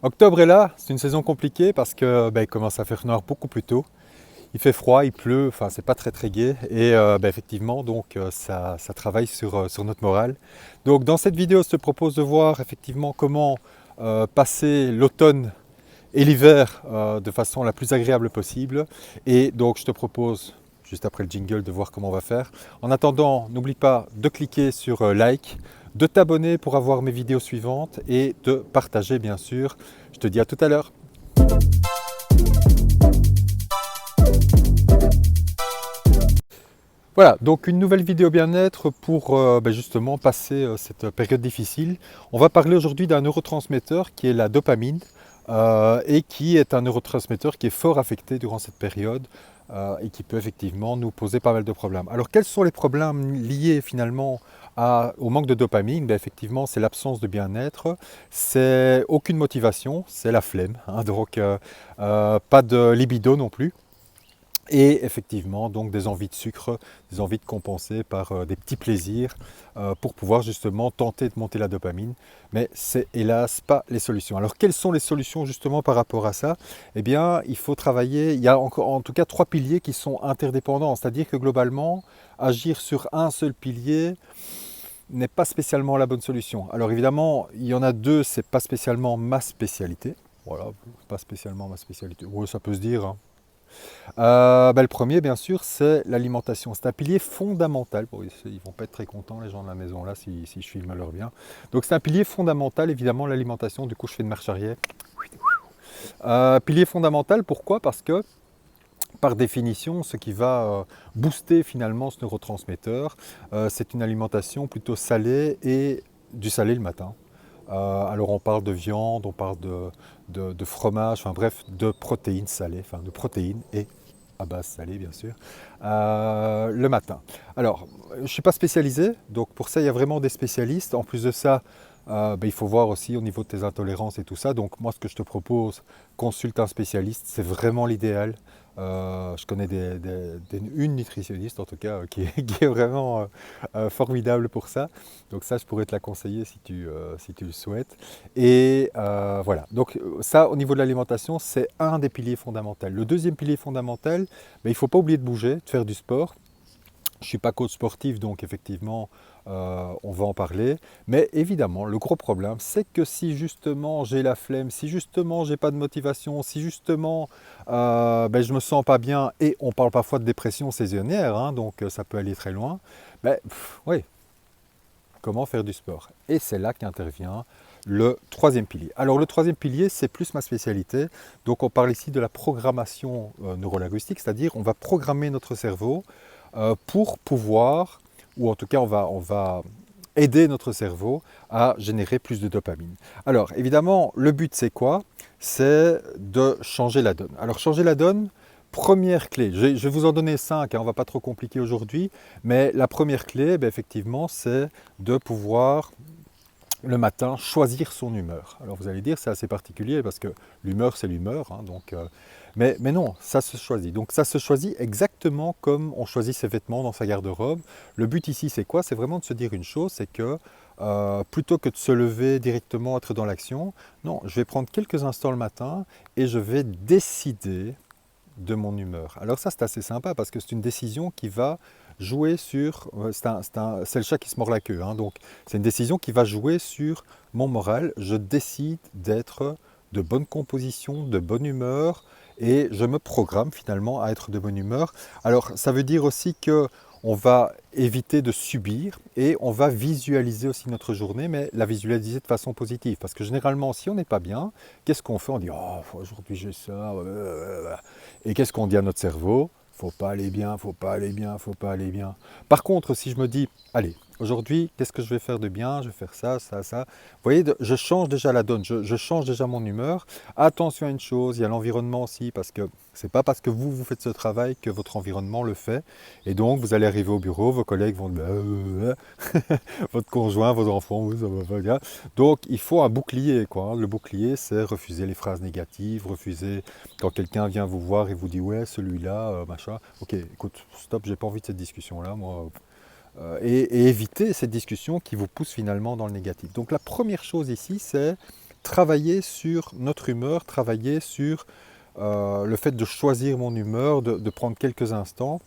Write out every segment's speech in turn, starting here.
Octobre est là, c'est une saison compliquée parce que il commence à faire noir beaucoup plus tôt. Il fait froid, il pleut, enfin c'est pas très gai et effectivement donc ça travaille sur notre morale. Donc dans cette vidéo, je te propose de voir effectivement comment passer l'automne et l'hiver de façon la plus agréable possible. Et donc je te propose juste après le jingle de voir comment on va faire. En attendant, n'oublie pas de cliquer sur like, de t'abonner pour avoir mes vidéos suivantes et de partager bien sûr. Je te dis à tout à l'heure. Voilà, donc une nouvelle vidéo bien-être pour justement passer cette période difficile. On va parler aujourd'hui d'un neurotransmetteur qui est la dopamine et qui est un neurotransmetteur qui est fort affecté durant cette période et qui peut effectivement nous poser pas mal de problèmes. Alors quels sont les problèmes liés finalement au manque de dopamine? Effectivement, c'est l'absence de bien-être, c'est aucune motivation, c'est la flemme, hein, donc pas de libido non plus. Et effectivement, donc des envies de sucre, des envies de compenser par des petits plaisirs pour pouvoir justement tenter de monter la dopamine. Mais c'est hélas pas les solutions. Alors quelles sont les solutions justement par rapport à ça? Eh bien, il faut travailler, il y a encore en tout cas 3 piliers qui sont interdépendants. C'est-à-dire que globalement, agir sur un seul pilier n'est pas spécialement la bonne solution. Alors évidemment, il y en a deux, c'est pas spécialement ma spécialité. Voilà, pas spécialement ma spécialité. Oui, ça peut se dire, hein. Le premier, bien sûr, c'est l'alimentation. C'est un pilier fondamental. Bon, ils ne vont pas être très contents, les gens de la maison, là, si je filme à leur bien. Donc, c'est un pilier fondamental, évidemment, l'alimentation. Du coup, je fais une marche arrière. Pilier fondamental, pourquoi? Parce que, par définition, ce qui va booster finalement ce neurotransmetteur, c'est une alimentation plutôt salée et du salé le matin. Alors on parle de viande, on parle de fromage, enfin bref, de protéines salées, enfin de protéines et à base salée bien sûr, le matin. Alors, je ne suis pas spécialisé, donc pour ça il y a vraiment des spécialistes. En plus de ça, il faut voir aussi au niveau de tes intolérances et tout ça. Donc moi ce que je te propose, consulte un spécialiste, c'est vraiment l'idéal. Je connais une nutritionniste en tout cas qui est vraiment formidable pour ça. Donc ça, je pourrais te la conseiller si tu le souhaites. Et voilà, donc ça au niveau de l'alimentation, c'est un des piliers fondamentaux. Le deuxième pilier fondamental, il ne faut pas oublier de bouger, de faire du sport. Je ne suis pas coach sportif, donc effectivement, on va en parler. Mais évidemment, le gros problème, c'est que si justement j'ai la flemme, si justement j'ai pas de motivation, si justement je me sens pas bien, et on parle parfois de dépression saisonnière, hein, donc ça peut aller très loin, oui, comment faire du sport? Et c'est là qu'intervient le troisième pilier. Alors le troisième pilier, c'est plus ma spécialité. Donc on parle ici de la programmation neurolinguistique, c'est-à-dire on va programmer notre cerveau pour pouvoir, ou en tout cas on va aider notre cerveau à générer plus de dopamine. Alors évidemment, le but c'est quoi? C'est de changer la donne. Alors changer la donne, première clé, je vais vous en donner 5, hein, on ne va pas trop compliquer aujourd'hui, mais la première clé, effectivement, c'est de pouvoir le matin choisir son humeur. Alors vous allez dire c'est assez particulier parce que l'humeur c'est l'humeur, hein, mais non, ça se choisit. Donc ça se choisit exactement comme on choisit ses vêtements dans sa garde-robe. Le but ici c'est quoi? C'est vraiment de se dire une chose, c'est que plutôt que de se lever directement, être dans l'action, non, je vais prendre quelques instants le matin et je vais décider de mon humeur. Alors ça c'est assez sympa parce que c'est une décision qui va jouer sur, c'est le chat qui se mord la queue, hein, donc c'est une décision qui va jouer sur mon moral. Je décide d'être de bonne composition, de bonne humeur et je me programme finalement à être de bonne humeur. Alors ça veut dire aussi que on va éviter de subir et on va visualiser aussi notre journée, mais la visualiser de façon positive. Parce que généralement, si on n'est pas bien, qu'est-ce qu'on fait? On dit «Oh, aujourd'hui j'ai ça». Et qu'est-ce qu'on dit à notre cerveau? Faut pas aller bien, faut pas aller bien, faut pas aller bien. Par contre, si je me dis, allez, aujourd'hui, qu'est-ce que je vais faire de bien? Je vais faire ça, ça, ça. Vous voyez, je change déjà la donne, je change déjà mon humeur. Attention à une chose, il y a l'environnement aussi, parce que c'est pas parce que vous faites ce travail que votre environnement le fait. Et donc, vous allez arriver au bureau, vos collègues vont dire, votre conjoint, vos enfants, oui, ça va pas bien. Donc, il faut un bouclier, quoi, hein. Le bouclier, c'est refuser les phrases négatives, refuser quand quelqu'un vient vous voir et vous dit ouais, celui-là, machin. Ok, écoute, stop, j'ai pas envie de cette discussion-là, moi. Et éviter cette discussion qui vous pousse finalement dans le négatif. Donc, la première chose ici, c'est travailler sur notre humeur, travailler sur le fait de choisir mon humeur, de prendre quelques instants,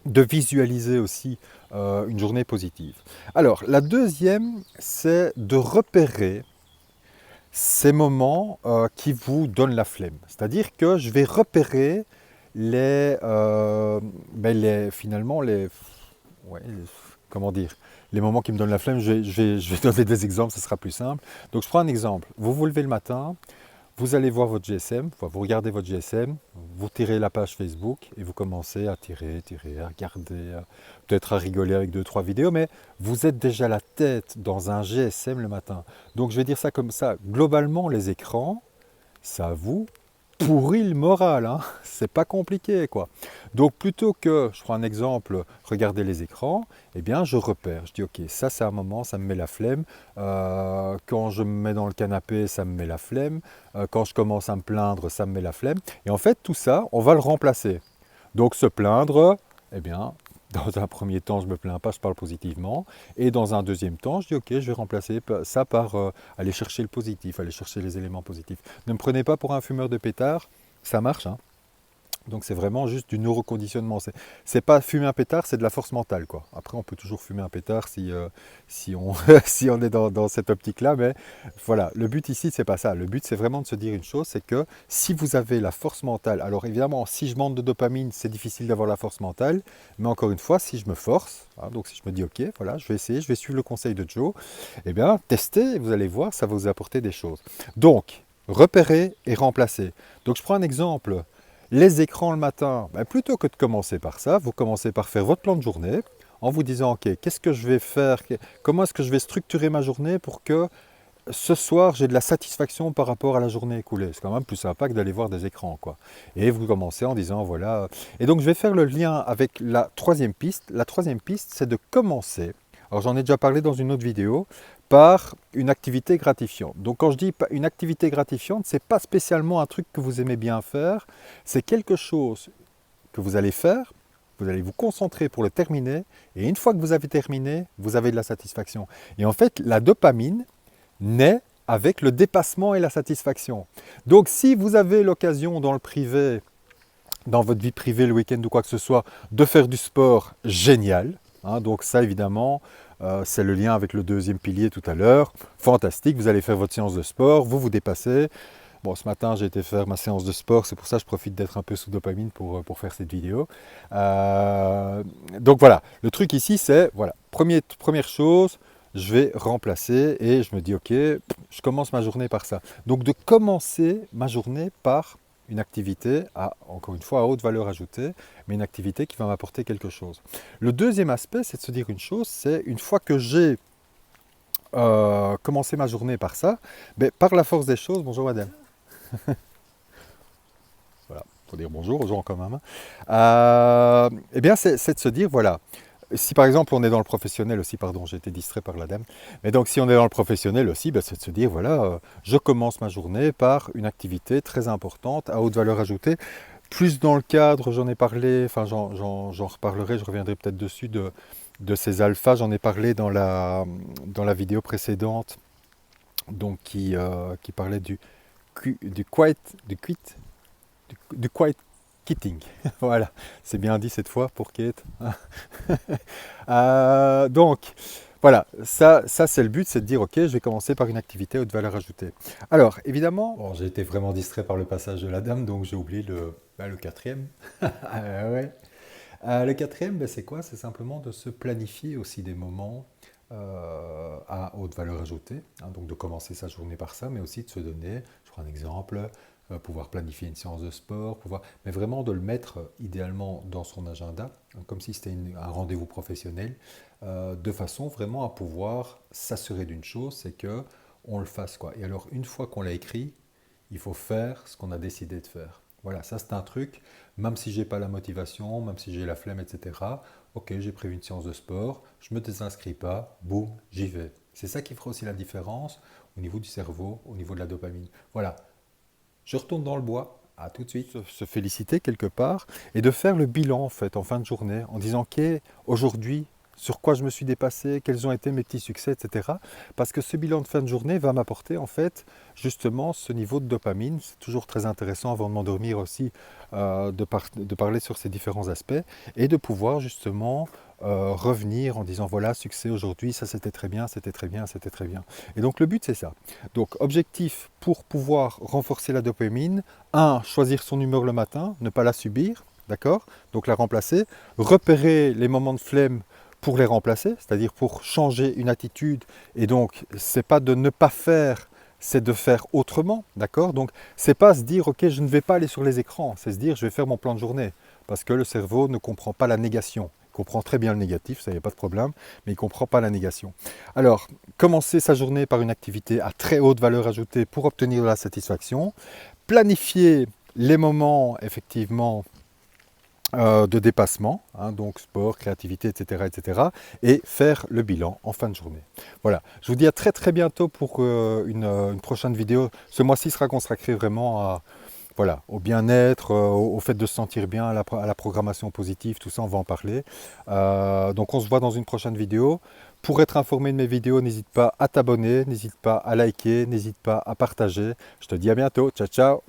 de visualiser aussi une journée positive. Alors, la deuxième, c'est de repérer ces moments qui vous donnent la flemme. C'est-à-dire que je vais repérer finalement, ouais, comment dire, les moments qui me donnent la flemme. Je vais donner des exemples, ce sera plus simple. Donc, je prends un exemple. Vous vous levez le matin, vous allez voir votre GSM, enfin, vous regardez votre GSM, vous tirez la page Facebook et vous commencez à tirer, à regarder, peut-être à rigoler avec deux, trois vidéos, mais vous êtes déjà la tête dans un GSM le matin. Donc je vais dire ça comme ça, globalement les écrans, ça vous pourrit le moral, hein. C'est pas compliqué quoi. Donc plutôt que, je prends un exemple, regarder les écrans, eh bien je repère, je dis ok, ça c'est un moment, ça me met la flemme. Quand je me mets dans le canapé, ça me met la flemme. Quand je commence à me plaindre, ça me met la flemme. Et en fait tout ça, on va le remplacer. Donc se plaindre, eh bien dans un premier temps, je ne me plains pas, je parle positivement. Et dans un deuxième temps, je dis ok, je vais remplacer ça par aller chercher le positif, aller chercher les éléments positifs. Ne me prenez pas pour un fumeur de pétard, ça marche, hein. Donc c'est vraiment juste du neuroconditionnement. C'est pas fumer un pétard, c'est de la force mentale, quoi. Après, on peut toujours fumer un pétard si on, si on est dans cette optique-là, mais voilà, le but ici, c'est pas ça. Le but, c'est vraiment de se dire une chose, c'est que si vous avez la force mentale, alors évidemment, si je manque de dopamine, c'est difficile d'avoir la force mentale, mais encore une fois, si je me force, hein, donc si je me dis, ok, voilà, je vais essayer, je vais suivre le conseil de Joe, eh bien, testez, et vous allez voir, ça va vous apporter des choses. Donc, repérer et remplacer. Donc, je prends un exemple. Les écrans le matin, ben, plutôt que de commencer par ça, vous commencez par faire votre plan de journée en vous disant, ok, qu'est-ce que je vais faire, comment est-ce que je vais structurer ma journée pour que ce soir j'ai de la satisfaction par rapport à la journée écoulée. C'est quand même plus sympa que d'aller voir des écrans, quoi. Et vous commencez en disant, voilà. Et donc je vais faire le lien avec la troisième piste. La troisième piste, c'est de commencer. Alors j'en ai déjà parlé dans une autre vidéo, par une activité gratifiante. Donc quand je dis une activité gratifiante, ce n'est pas spécialement un truc que vous aimez bien faire, c'est quelque chose que vous allez faire, vous allez vous concentrer pour le terminer, et une fois que vous avez terminé, vous avez de la satisfaction. Et en fait, la dopamine naît avec le dépassement et la satisfaction. Donc si vous avez l'occasion dans le privé, dans votre vie privée, le week-end ou quoi que ce soit, de faire du sport, génial. Hein, donc ça, évidemment, c'est le lien avec le deuxième pilier tout à l'heure. Fantastique, vous allez faire votre séance de sport, vous vous dépassez. Bon, ce matin, j'ai été faire ma séance de sport, c'est pour ça que je profite d'être un peu sous dopamine pour faire cette vidéo. Donc voilà, le truc ici, c'est, voilà, première chose, je vais remplacer et je me dis, ok, je commence ma journée par ça. Donc de commencer ma journée par une activité, encore une fois, à haute valeur ajoutée, mais une activité qui va m'apporter quelque chose. Le deuxième aspect, c'est de se dire une chose, c'est une fois que j'ai commencé ma journée par ça, ben, par la force des choses, bonjour madame, voilà, il faut dire bonjour aux gens quand même, eh bien c'est de se dire, voilà, si par exemple on est dans le professionnel aussi, pardon, j'ai été distrait par la dame, mais donc si on est dans le professionnel aussi, ben, c'est de se dire, voilà, je commence ma journée par une activité très importante, à haute valeur ajoutée, plus dans le cadre, j'en ai parlé, enfin j'en reparlerai, je reviendrai peut-être dessus, de ces alphas, j'en ai parlé dans la vidéo précédente, donc qui parlait du quiet quitting. Voilà, c'est bien dit cette fois pour Kate. Donc, voilà, ça c'est le but, c'est de dire, ok, je vais commencer par une activité haute valeur ajoutée. Alors, évidemment, bon, j'ai été vraiment distrait par le passage de la dame, donc j'ai oublié le quatrième. Ouais. Le quatrième, ben, c'est quoi? C'est simplement de se planifier aussi des moments à haute valeur ajoutée, hein, donc de commencer sa journée par ça, mais aussi de se donner, je prends un exemple, pouvoir planifier une séance de sport, mais vraiment de le mettre idéalement dans son agenda, hein, comme si c'était un rendez-vous professionnel, de façon vraiment à pouvoir s'assurer d'une chose, c'est que on le fasse, quoi. Et alors une fois qu'on l'a écrit, il faut faire ce qu'on a décidé de faire. Voilà, ça c'est un truc, même si j'ai pas la motivation, même si j'ai la flemme, etc. Ok, j'ai prévu une séance de sport, je me désinscris pas, boum, j'y vais. C'est ça qui fera aussi la différence au niveau du cerveau, au niveau de la dopamine. Voilà, je retourne dans le bois, à tout de suite. Se féliciter quelque part et de faire le bilan en fait en fin de journée en disant ok, aujourd'hui sur quoi je me suis dépassé, quels ont été mes petits succès, etc. Parce que ce bilan de fin de journée va m'apporter en fait justement ce niveau de dopamine. C'est toujours très intéressant avant de m'endormir aussi de parler sur ces différents aspects et de pouvoir justement revenir en disant voilà, succès aujourd'hui, ça c'était très bien, c'était très bien, c'était très bien. Et donc le but c'est ça. Donc objectif pour pouvoir renforcer la dopamine, choisir son humeur le matin, ne pas la subir, d'accord? Donc la remplacer, repérer les moments de flemme pour les remplacer, c'est-à-dire pour changer une attitude. Et donc, c'est pas de ne pas faire, c'est de faire autrement, d'accord? Donc, c'est pas se dire, ok, je ne vais pas aller sur les écrans, c'est se dire, je vais faire mon plan de journée, parce que le cerveau ne comprend pas la négation. Il comprend très bien le négatif, ça n'y a pas de problème, mais il ne comprend pas la négation. Alors, commencer sa journée par une activité à très haute valeur ajoutée pour obtenir de la satisfaction, planifier les moments, effectivement, de dépassement, hein, donc sport, créativité, etc., etc., et faire le bilan en fin de journée. Voilà, je vous dis à très très bientôt pour une prochaine vidéo. Ce mois-ci sera consacré vraiment à, voilà, au bien-être, au fait de se sentir bien, à la programmation positive, tout ça, on va en parler. Donc on se voit dans une prochaine vidéo. Pour être informé de mes vidéos, n'hésite pas à t'abonner, n'hésite pas à liker, n'hésite pas à partager. Je te dis à bientôt, ciao ciao.